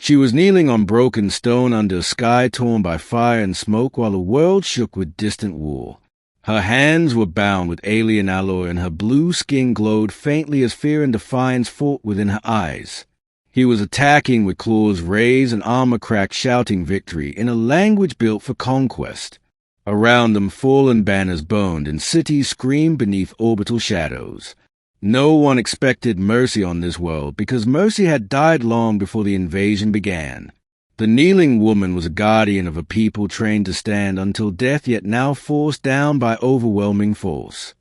She was kneeling on broken stone under a sky torn by fire and smoke while the world shook with distant war. Her hands were bound with alien alloy and her blue skin glowed faintly as fear and defiance fought within her eyes. He was attacking with claws raised and armor cracked, shouting victory in a language built for conquest. Around them fallen banners burned and cities screamed beneath orbital shadows. No one expected mercy on this world because mercy had died long before the invasion began. The kneeling woman was a guardian of a people trained to stand until death, yet now forced down by overwhelming force.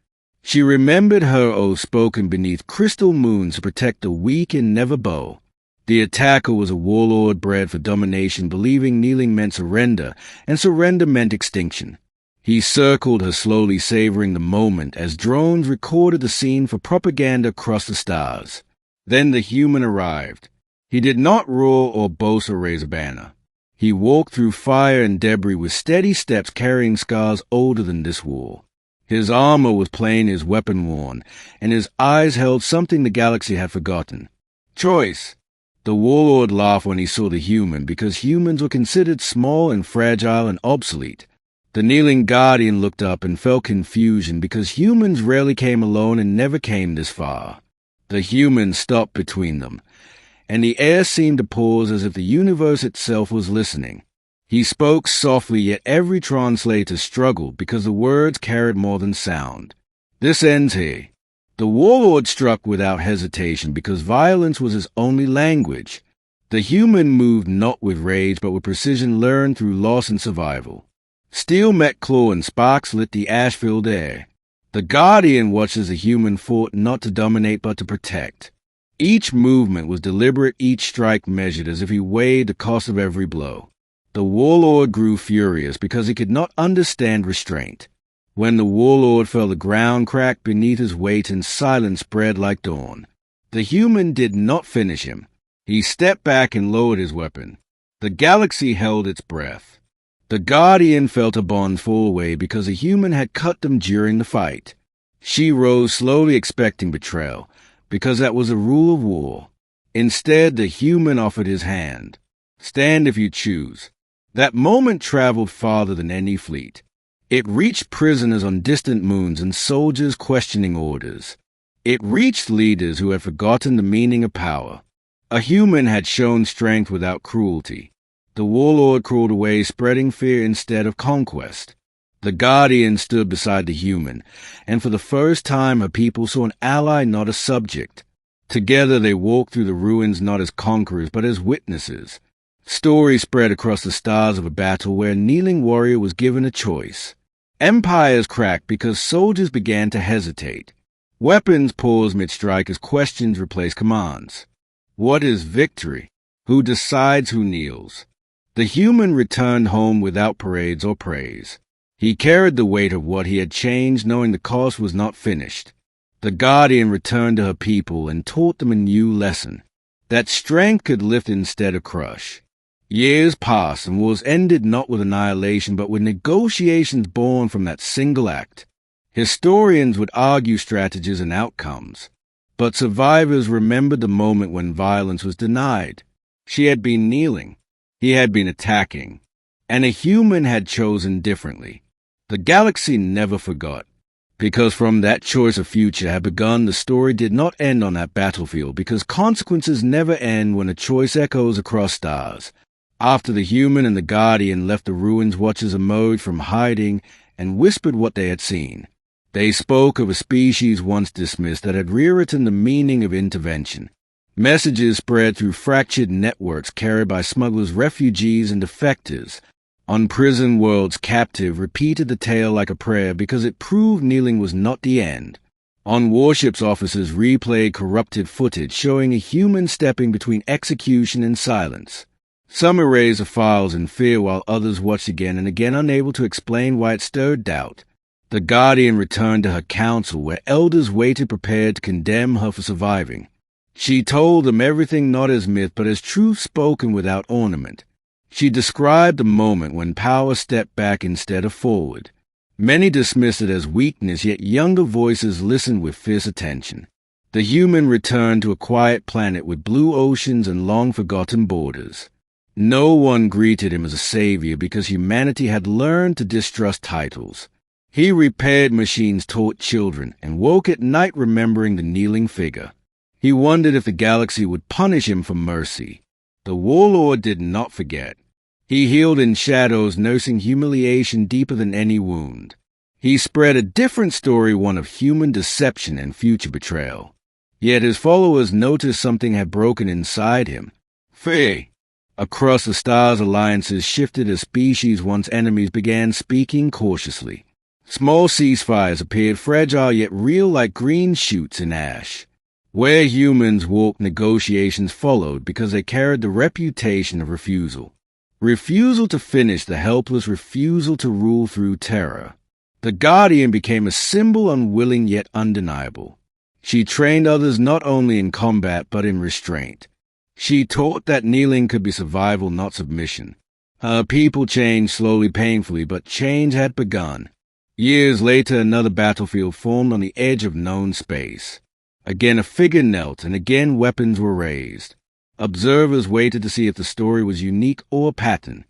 She remembered her oath spoken beneath crystal moons to protect the weak and never bow. The attacker was a warlord bred for domination, believing kneeling meant surrender, and surrender meant extinction. He circled her, slowly savoring the moment as drones recorded the scene for propaganda across the stars. Then the human arrived. He did not roar or boast or raise a banner. He walked through fire and debris with steady steps, carrying scars older than this war. His armor was plain, his weapon worn, and his eyes held something the galaxy had forgotten. Choice. The warlord laughed when he saw the human, because humans were considered small and fragile and obsolete. The kneeling guardian looked up and felt confusion because humans rarely came alone and never came this far. The human stopped between them, and the air seemed to pause as if the universe itself was listening. He spoke softly, yet every translator struggled because the words carried more than sound. This ends here. The warlord struck without hesitation because violence was his only language. The human moved not with rage but with precision learned through loss and survival. Steel met claw and sparks lit the ash-filled air. The guardian watched as the human fought not to dominate but to protect. Each movement was deliberate, each strike measured as if he weighed the cost of every blow. The warlord grew furious because he could not understand restraint. When the warlord fell, the ground cracked beneath his weight and silence spread like dawn. The human did not finish him. He stepped back and lowered his weapon. The galaxy held its breath. The guardian felt a bond fall away because the human had cut them during the fight. She rose slowly, expecting betrayal, because that was a rule of war. Instead, the human offered his hand. Stand if you choose. That moment traveled farther than any fleet. It reached prisoners on distant moons and soldiers questioning orders. It reached leaders who had forgotten the meaning of power. A human had shown strength without cruelty. The warlord crawled away, spreading fear instead of conquest. The guardian stood beside the human, and for the first time her people saw an ally, not a subject. Together they walked through the ruins not as conquerors but as witnesses. Stories spread across the stars of a battle where a kneeling warrior was given a choice. Empires cracked because soldiers began to hesitate. Weapons paused mid-strike as questions replaced commands. What is victory? Who decides who kneels? The human returned home without parades or praise. He carried the weight of what he had changed, knowing the cost was not finished. The guardian returned to her people and taught them a new lesson, that strength could lift instead of crush. Years passed, and wars ended not with annihilation, but with negotiations born from that single act. Historians would argue strategies and outcomes, but survivors remembered the moment when violence was denied. She had been kneeling, he had been attacking, and a human had chosen differently. The galaxy never forgot, because from that choice a future had begun. The story did not end on that battlefield, because consequences never end when a choice echoes across stars. After the human and the guardian left the ruins, watchers emerged from hiding and whispered what they had seen. They spoke of a species once dismissed that had rewritten the meaning of intervention. Messages spread through fractured networks carried by smugglers, refugees, and defectors. Unprisoned worlds captive repeated the tale like a prayer because it proved kneeling was not the end. On warships, officers replayed corrupted footage showing a human stepping between execution and silence. Some erased the files in fear while others watched again and again, unable to explain why it stirred doubt. The guardian returned to her council where elders waited prepared to condemn her for surviving. She told them everything not as myth but as truth spoken without ornament. She described the moment when power stepped back instead of forward. Many dismissed it as weakness, yet younger voices listened with fierce attention. The human returned to a quiet planet with blue oceans and long-forgotten borders. No one greeted him as a savior because humanity had learned to distrust titles. He repaired machines taught children and woke at night remembering the kneeling figure. He wondered if the galaxy would punish him for mercy. The warlord did not forget. He healed in shadows, nursing humiliation deeper than any wound. He spread a different story, one of human deception and future betrayal. Yet his followers noticed something had broken inside him. Fear. Across the stars, alliances shifted as species once enemies began speaking cautiously. Small ceasefires appeared, fragile yet real, like green shoots in ash. Where humans walked, negotiations followed because they carried the reputation of refusal. Refusal to finish, the helpless refusal to rule through terror. The Guardian became a symbol, unwilling yet undeniable. She trained others not only in combat but in restraint. She taught that kneeling could be survival, not submission. Her people changed slowly, painfully, but change had begun. Years later, another battlefield formed on the edge of known space. Again a figure knelt, and again weapons were raised. Observers waited to see if the story was unique or pattern.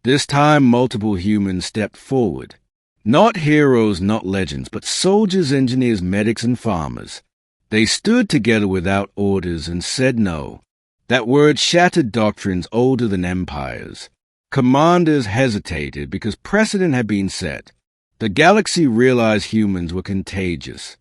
This time, multiple humans stepped forward. Not heroes, not legends, but soldiers, engineers, medics, and farmers. They stood together without orders and said no. That word shattered doctrines older than empires. Commanders hesitated because precedent had been set. The galaxy realized humans were contagious.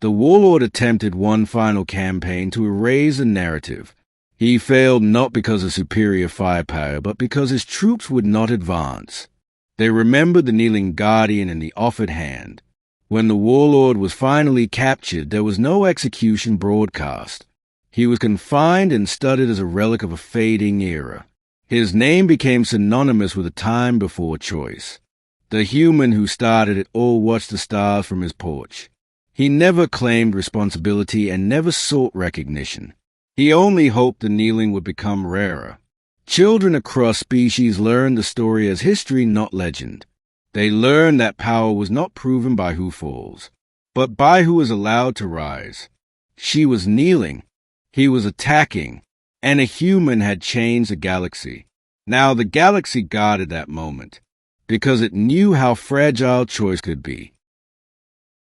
The warlord attempted one final campaign to erase the narrative. He failed not because of superior firepower, but because his troops would not advance. They remembered the kneeling guardian and the offered hand. When the warlord was finally captured, there was no execution broadcast. He was confined and studied as a relic of a fading era. His name became synonymous with a time before choice. The human who started it all watched the stars from his porch. He never claimed responsibility and never sought recognition. He only hoped the kneeling would become rarer. Children across species learned the story as history, not legend. They learned that power was not proven by who falls, but by who is allowed to rise. She was kneeling. He was attacking. And a human had changed the galaxy. Now the galaxy guarded that moment, because it knew how fragile choice could be.